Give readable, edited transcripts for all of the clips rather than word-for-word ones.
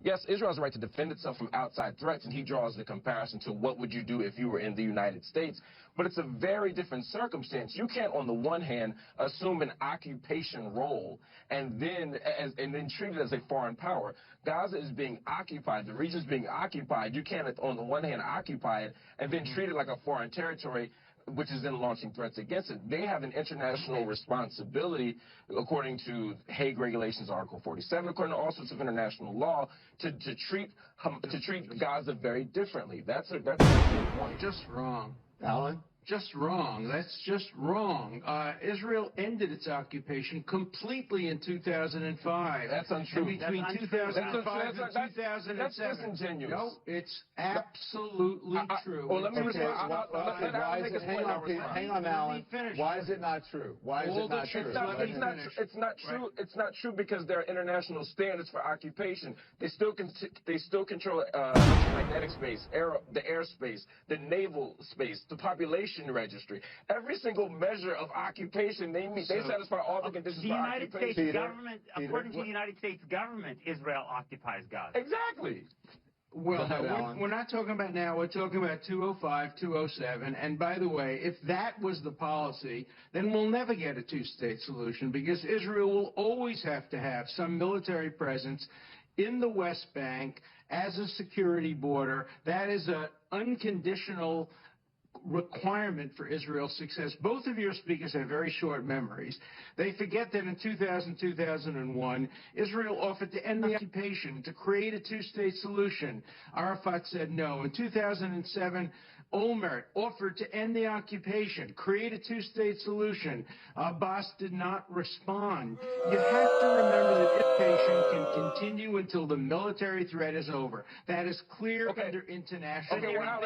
Yes, Israel has the right to defend itself from outside threats, and he draws the comparison to what would you do if you were in the United States. But it's a very different circumstance. You can't, on the one hand, assume an occupation role and then treat it as a foreign power. Gaza is being occupied. The region is being occupied. You can't, on the one hand, occupy it and then treat it like a foreign territory, which is then launching threats against it. They have an international responsibility, according to Hague Regulations, Article 47, according to all sorts of international law, to treat Gaza very differently. That's a good point. Just wrong. Alan? Just wrong. That's just wrong. Israel ended its occupation completely in 2005. That's untrue. And between 2005 and 2007. That's disingenuous. No, it's absolutely true. Well, let me Okay, hang on, Alan. Why is it not true? Why is it not true? It's not true. It's not true because there are international standards for occupation. They still control electromagnetic space, the airspace, the naval space, the population registry. Every single measure of occupation they meet, they satisfy all the conditions for occupation. The United States government, according to the United States government, Israel occupies Gaza. Exactly. Well, no, we're not talking about now. We're talking about 205, 207. And by the way, if that was the policy, then we'll never get a two-state solution because Israel will always have to have some military presence in the West Bank as a security border. That is an unconditional requirement for Israel's success. Both of your speakers have very short memories. They forget that in 2000-2001, Israel offered to end the occupation, to create a two-state solution. Arafat said no. In 2007, Olmert offered to end the occupation, create a two-state solution. Abbas did not respond. You have to remember that occupation can continue until the military threat is over. That is clear under international law. Okay, well,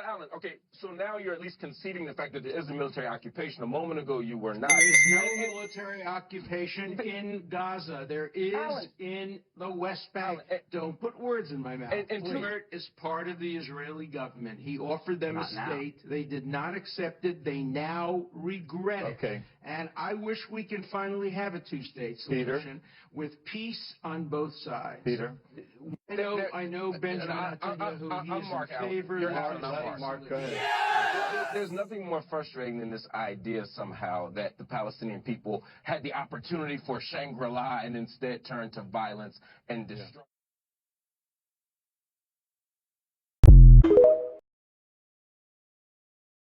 Alan, okay, so now you're at least conceding the fact that there is a military occupation. A moment ago, you were not. There is no military occupation in Gaza. There is in the West Bank. Don't put words in my mouth. Olmert is part of the Israeli government. He offered them a state. They did not accept it. They now regret it. And I wish we can finally have a two-state solution with peace on both sides. Peter? I know Benjamin Netanyahu, he is in favor of Mark, go ahead. There's nothing more frustrating than this idea somehow that the Palestinian people had the opportunity for Shangri-La and instead turned to violence and destruction.